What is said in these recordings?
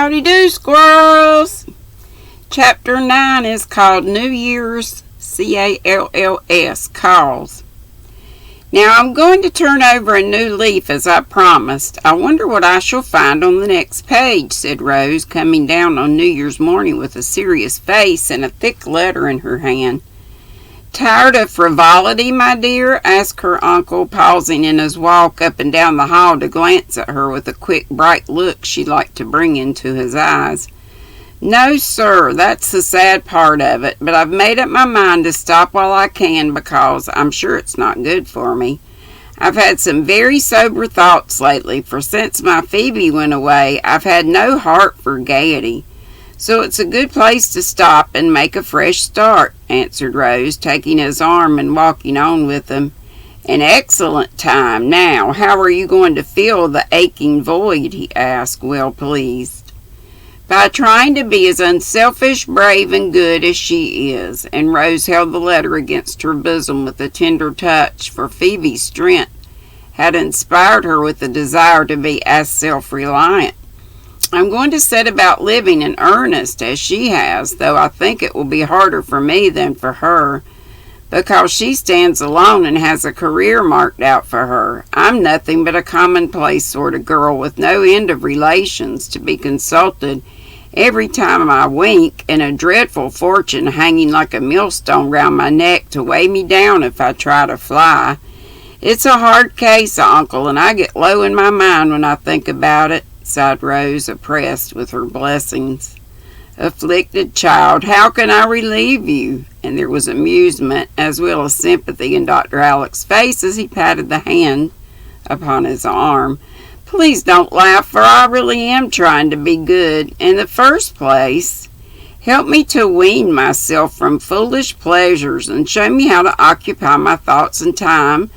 Howdy do, squirrels! Chapter 9 is called New Year's C-A-L-L-S, Calls. Now I'm going to turn over a new leaf as I promised. I wonder what I shall find on the next page, said Rose, coming down on New Year's morning with a serious face and a thick letter in her hand. Tired of frivolity, my dear? Asked her uncle, pausing in his walk up and down the hall to glance at her with a quick, bright look she liked to bring into his eyes. No, sir, that's the sad part of it, but I've made up my mind to stop while I can because I'm sure it's not good for me. I've had some very sober thoughts lately, for since my Phoebe went away, I've had no heart for gaiety. So it's a good place to stop and make a fresh start, answered Rose, taking his arm and walking on with him. An excellent time. Now, how are you going to fill the aching void? He asked, well pleased. By trying to be as unselfish, brave, and good as she is. And Rose held the letter against her bosom with a tender touch, for Phoebe's strength had inspired her with the desire to be as self-reliant. I'm going to set about living in earnest as she has, though I think it will be harder for me than for her, because she stands alone and has a career marked out for her. I'm nothing but a commonplace sort of girl with no end of relations to be consulted every time I wink, and a dreadful fortune hanging like a millstone round my neck to weigh me down if I try to fly. It's a hard case, Uncle, and I get low in my mind when I think about it, sighed Rose, oppressed with her blessings. Afflicted child, how can I relieve you? And there was amusement as well as sympathy in Dr. Alec's face as he patted the hand upon his arm. Please don't laugh, for I really am trying to be good. In the first place, help me to wean myself from foolish pleasures and show me how to occupy my thoughts and time,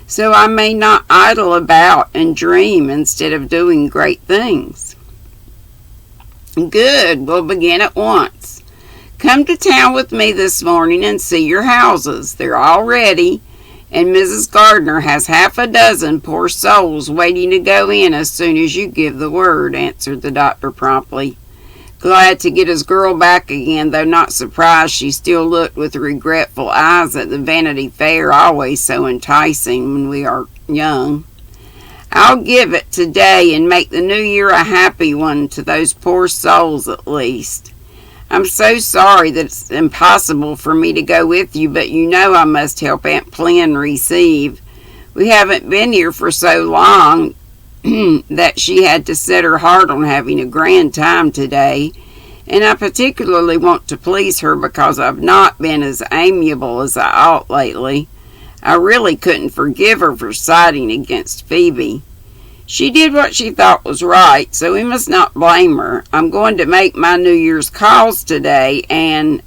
so I may not idle about and dream instead of doing great things. Good, we'll begin at once. Come to town with me this morning and see your houses. They're all ready, and Mrs. Gardner has half a dozen poor souls waiting to go in as soon as you give the word, answered the doctor promptly. Glad to get his girl back again, though not surprised she still looked with regretful eyes at the Vanity Fair, always so enticing when we are young. I'll give it today and make the new year a happy one to those poor souls at least. I'm so sorry that it's impossible for me to go with you, but you know I must help Aunt Flynn receive. We haven't been here for so long that she had to set her heart on having a grand time today, and I particularly want to please her because I've not been as amiable as I ought lately. I really couldn't forgive her for siding against Phoebe. She did what she thought was right, so we must not blame her. I'm going to make my New Year's calls today, and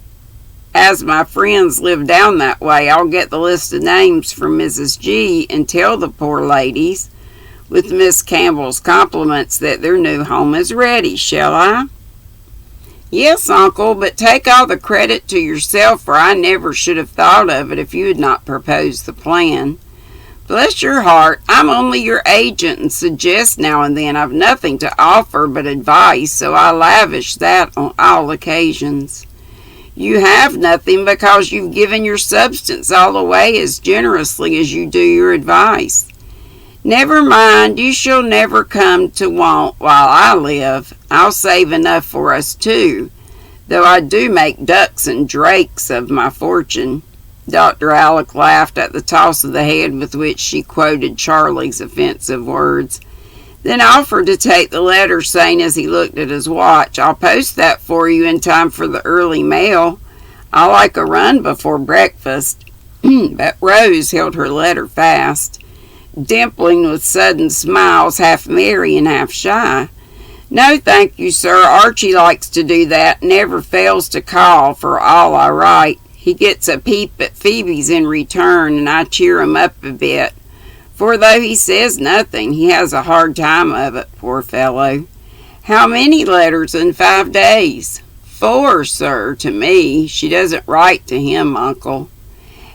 as my friends live down that way, I'll get the list of names from Mrs. G and tell the poor ladies, with Miss Campbell's compliments, that their new home is ready, shall I? Yes, Uncle, but take all the credit to yourself, for I never should have thought of it if you had not proposed the plan. Bless your heart, I'm only your agent and suggest now and then. I've nothing to offer but advice, so I lavish that on all occasions. You have nothing because you've given your substance all away as generously as you do your advice. Never mind, you shall never come to want while I live. I'll save enough for us too, though I do make ducks and drakes of my fortune. Dr. Alec laughed at the toss of the head with which she quoted Charlie's offensive words, then offered to take the letter, saying as he looked at his watch, I'll post that for you in time for the early mail. I like a run before breakfast. But Rose held her letter fast, dimpling with sudden smiles, half merry and half shy. No, thank you, sir. Archie likes to do that, never fails to call for all I write. He gets a peep at Phoebe's in return, and I cheer him up a bit, for though he says nothing, he has a hard time of it, poor fellow. How many letters in 5 days? 4, sir, to me. She doesn't write to him, Uncle.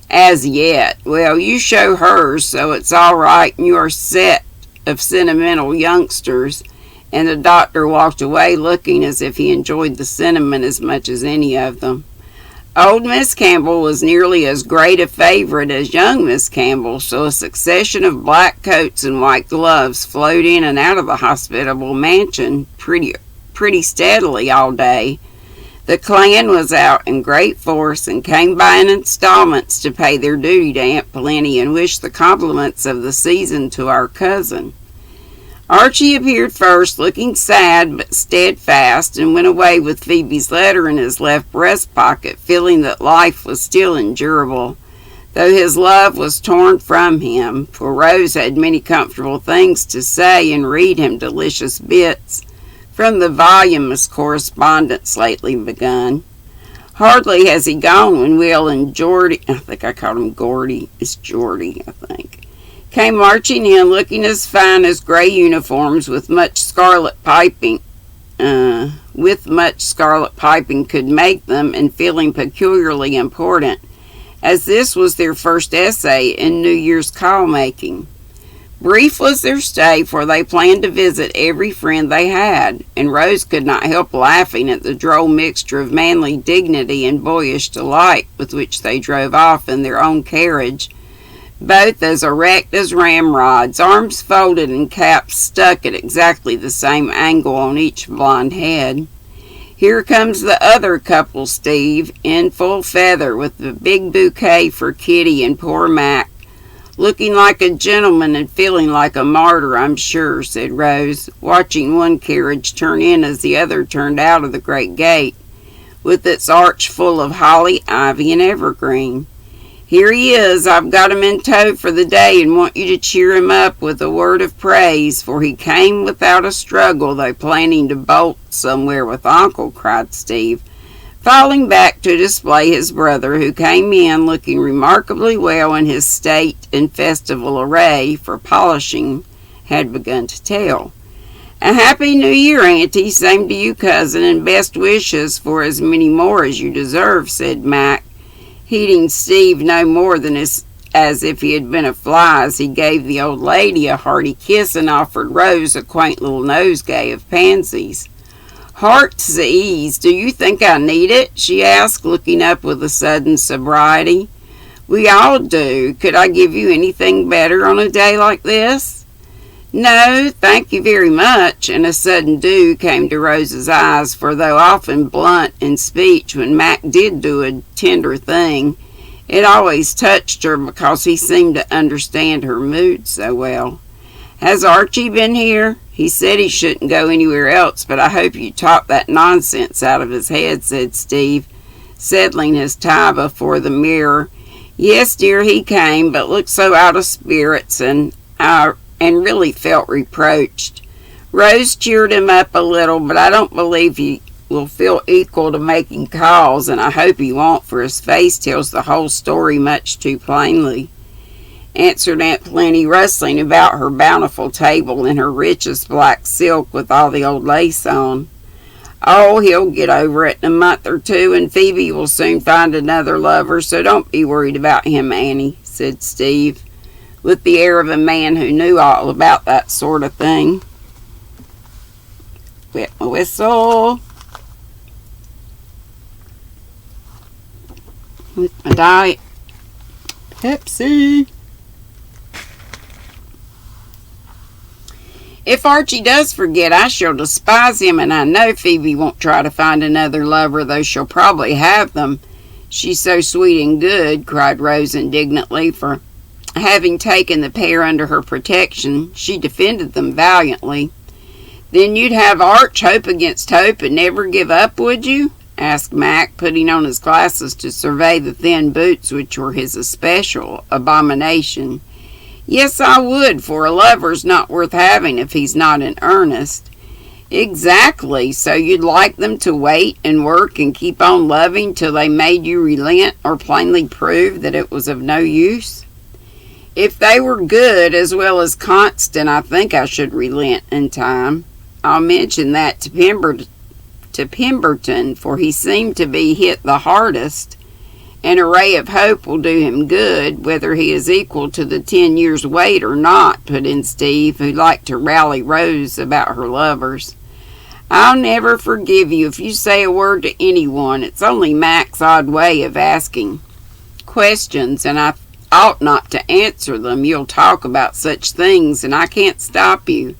As yet. Well, you show hers, so it's all right, and you are set of sentimental youngsters, and the doctor walked away looking as if he enjoyed the sentiment as much as any of them. Old Miss Campbell was nearly as great a favorite as young Miss Campbell, so a succession of black coats and white gloves flowed in and out of the hospitable mansion pretty steadily all day. The clan was out in great force and came by in installments to pay their duty to Aunt Plenty and wish the compliments of the season to our cousin. Archie appeared first, looking sad but steadfast, and went away with Phoebe's letter in his left breast pocket, feeling that life was still endurable, though his love was torn from him, for Rose had many comfortable things to say and read him delicious bits from the voluminous correspondence lately begun. Hardly has he gone when Will and Geordie, I think I called him Gordy, it's Geordie, I think, came marching in looking as fine as gray uniforms with much scarlet piping could make them, and feeling peculiarly important, as this was their first essay in New Year's call-making. Brief was their stay, for they planned to visit every friend they had, and Rose could not help laughing at the droll mixture of manly dignity and boyish delight with which they drove off in their own carriage, both as erect as ramrods, arms folded and caps stuck at exactly the same angle on each blonde head. Here comes the other couple, Steve, in full feather, with the big bouquet for Kitty and poor Mac. Looking like a gentleman and feeling like a martyr, I'm sure, said Rose, watching one carriage turn in as the other turned out of the great gate, with its arch full of holly, ivy, and evergreen. Here he is. I've got him in tow for the day and want you to cheer him up with a word of praise, for he came without a struggle, though planning to bolt somewhere with Uncle, cried Steve, falling back to display his brother, who came in looking remarkably well in his state and festival array, for polishing had begun to tell. A happy New Year, Auntie. Same to you, cousin, and best wishes for as many more as you deserve, said Mac, heeding Steve no more than as if he had been a fly, as he gave the old lady a hearty kiss and offered Rose a quaint little nosegay of pansies. Heart's ease, do you think I need it? She asked, looking up with a sudden sobriety. We all do. Could I give you anything better on a day like this? No, thank you very much, and a sudden dew came to Rose's eyes, for though often blunt in speech when Mac did do a tender thing, it always touched her because he seemed to understand her mood so well. Has Archie been here? He said he shouldn't go anywhere else, but I hope you talked that nonsense out of his head, said Steve, settling his tie before the mirror. Yes, dear, he came, but looked so out of spirits, and really felt reproached. Rose cheered him up a little, but I don't believe he will feel equal to making calls, and I hope he won't, for his face tells the whole story much too plainly, answered Aunt Plenty, rustling about her bountiful table in her richest black silk with all the old lace on. Oh, he'll get over it in a month or two, and Phoebe will soon find another lover, so don't be worried about him, Annie, said Steve, with the air of a man who knew all about that sort of thing. Wet my whistle. With my Diet Pepsi. If Archie does forget, I shall despise him, and I know Phoebe won't try to find another lover, though she'll probably have them. She's so sweet and good, cried Rose indignantly, for having taken the pair under her protection, she defended them valiantly. Then you'd have arch hope against hope and never give up, would you? Asked Mac, putting on his glasses to survey the thin boots which were his especial abomination. Yes, I would, for a lover's not worth having if he's not in earnest. Exactly, so you'd like them to wait and work and keep on loving till they made you relent or plainly prove that it was of no use? If they were good as well as constant, I think I should relent in time. I'll mention that to Pemberton, for he seemed to be hit the hardest, An ray of hope will do him good, whether he is equal to the 10 years' wait or not, put in Steve, who liked to rally Rose about her lovers. I'll never forgive you if you say a word to anyone. It's only Mac's odd way of asking questions, and I ought not to answer them. You'll talk about such things, and I can't stop you.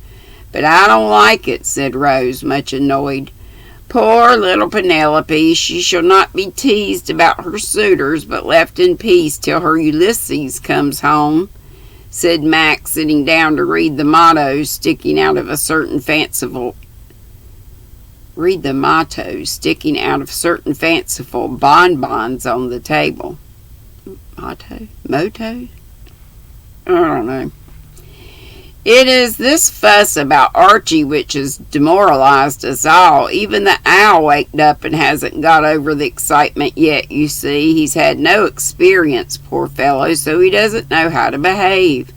But I don't like it, said Rose, much annoyed. Poor little Penelope, she shall not be teased about her suitors, but left in peace till her Ulysses comes home, said Mac, sitting down to read the mottos sticking out of certain fanciful bonbons on the table. Moto? I don't know. It is this fuss about Archie which has demoralized us all. Even the owl waked up and hasn't got over the excitement yet, you see. He's had no experience, poor fellow, so he doesn't know how to behave,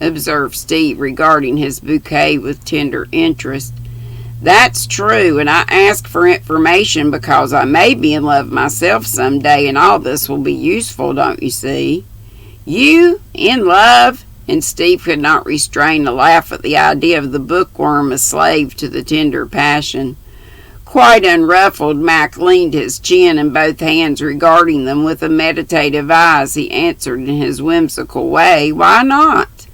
observed Steve, regarding his bouquet with tender interest. That's true, and I ask for information because I may be in love myself some day, and all this will be useful, don't you see? You? In love? And Steve could not restrain a laugh at the idea of the bookworm a slave to the tender passion. Quite unruffled, Mac leaned his chin in both hands, regarding them with a meditative eye as he answered in his whimsical way, Why not?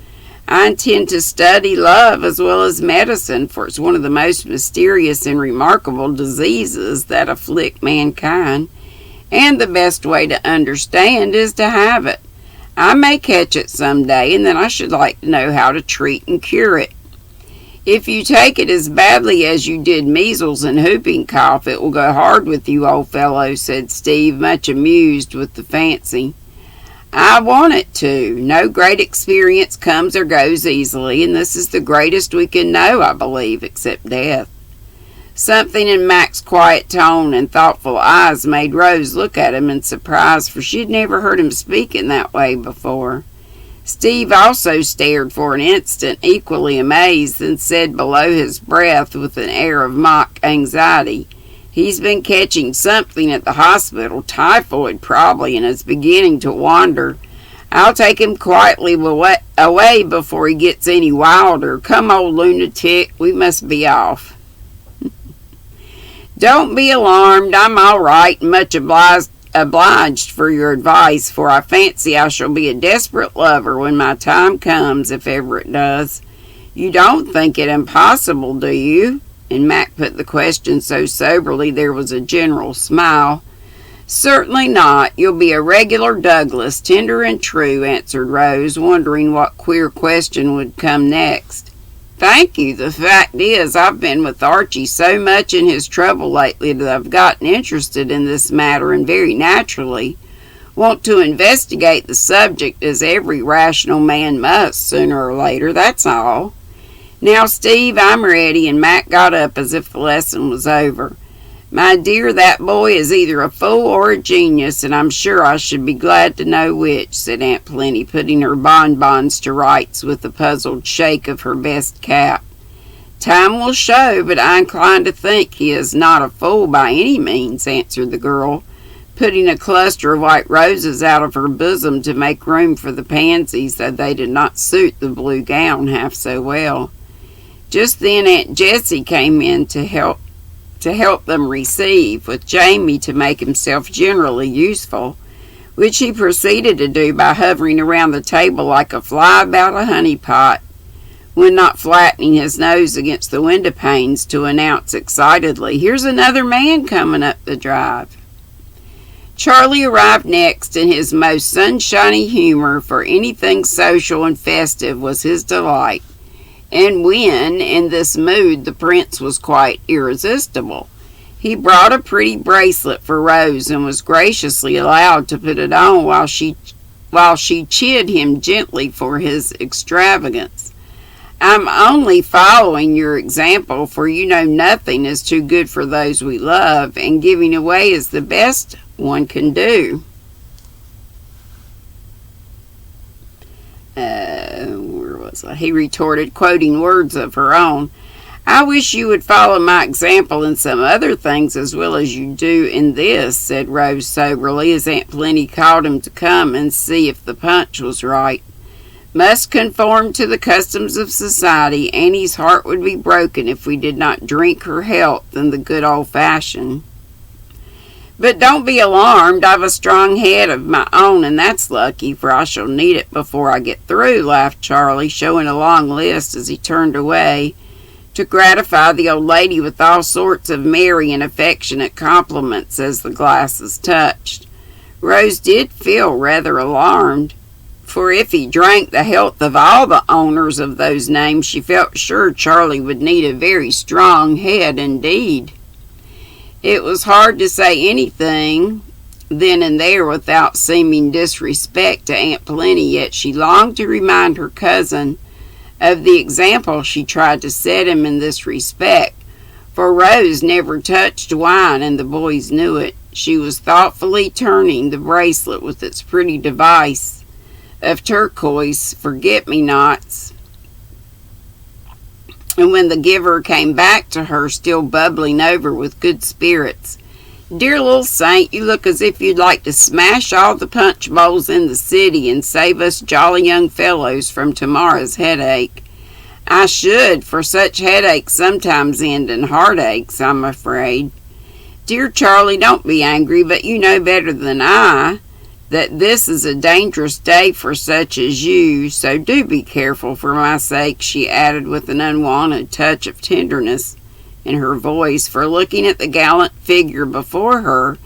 I intend to study love as well as medicine, for it's one of the most mysterious and remarkable diseases that afflict mankind, and the best way to understand is to have it. I may catch it some day, and then I should like to know how to treat and cure it. If you take it as badly as you did measles and whooping cough, it will go hard with you, old fellow, said Steve, much amused with the fancy. I want it to. No great experience comes or goes easily, and this is the greatest we can know, I believe, except death. Something in Mac's quiet tone and thoughtful eyes made Rose look at him in surprise, for she had never heard him speak in that way before. Steve also stared for an instant, equally amazed, then said below his breath with an air of mock anxiety, He's been catching something at the hospital, typhoid probably, and is beginning to wander. I'll take him quietly away before he gets any wilder. Come, old lunatic, we must be off. Don't be alarmed, I'm all right, and much obliged for your advice, for I fancy I shall be a desperate lover when my time comes, if ever it does. You don't think it impossible, do you? And Mac put the question so soberly there was a general smile. Certainly not. You'll be a regular Douglas, tender and true, answered Rose, wondering what queer question would come next. Thank you. The fact is, I've been with Archie so much in his trouble lately that I've gotten interested in this matter, and very naturally want to investigate the subject, as every rational man must, sooner or later, that's all. Now, Steve, I'm ready, and Mac got up as if the lesson was over. My dear, that boy is either a fool or a genius, and I'm sure I should be glad to know which, said Aunt Plenty, putting her bonbons to rights with a puzzled shake of her best cap. Time will show, but I incline to think he is not a fool by any means, answered the girl, putting a cluster of white roses out of her bosom to make room for the pansies, though they did not suit the blue gown half so well. Just then Aunt Jessie came in to help them receive, with Jamie to make himself generally useful, which he proceeded to do by hovering around the table like a fly about a honey pot, when not flattening his nose against the window panes to announce excitedly, Here's another man coming up the drive. Charlie arrived next in his most sunshiny humor, for anything social and festive was his delight. And when, in this mood, the prince was quite irresistible, he brought a pretty bracelet for Rose and was graciously allowed to put it on while she chid him gently for his extravagance. I'm only following your example, for you know nothing is too good for those we love, and giving away is the best one can do. Where was I? He retorted, quoting words of her own. I wish you would follow my example in some other things as well as you do in this, said Rose soberly, as Aunt Plenty called him to come and see if the punch was right. Must conform to the customs of society. Annie's heart would be broken if we did not drink her health in the good old-fashioned. But don't be alarmed. I've a strong head of my own, and that's lucky, for I shall need it before I get through, laughed Charlie, showing a long list as he turned away to gratify the old lady with all sorts of merry and affectionate compliments as the glasses touched. Rose did feel rather alarmed, for if he drank the health of all the owners of those names, she felt sure Charlie would need a very strong head indeed. It was hard to say anything then and there without seeming disrespect to Aunt Plenty, yet she longed to remind her cousin of the example she tried to set him in this respect, for Rose never touched wine, and the boys knew it. She was thoughtfully turning the bracelet with its pretty device of turquoise forget-me-nots, and when the giver came back to her, still bubbling over with good spirits, "Dear little saint, you look as if you'd like to smash all the punch bowls in the city and save us jolly young fellows from tomorrow's headache." "I should, for such headaches sometimes end in heartaches, I'm afraid." "Dear Charlie, don't be angry, but you know better than I that this is a dangerous day for such as you, so do be careful for my sake," she added with an unwonted touch of tenderness in her voice, for looking at the gallant figure before her,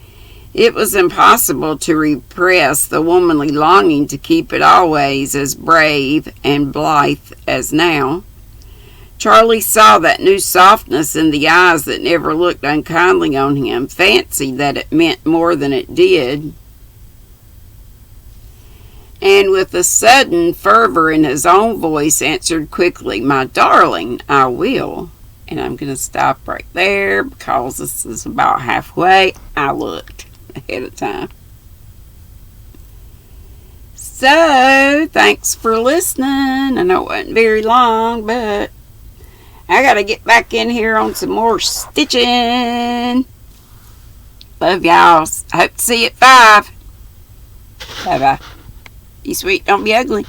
it was impossible to repress the womanly longing to keep it always as brave and blithe as now. Charlie saw that new softness in the eyes that never looked unkindly on him, fancied that it meant more than it did, and with a sudden fervor in his own voice answered quickly, "My darling, I will." And I'm going to stop right there because this is about halfway. I looked ahead of time. So, thanks for listening. I know it wasn't very long, but I got to get back in here on some more stitching. Love y'all. I hope to see you at 5. Bye-bye. Be sweet, don't be ugly.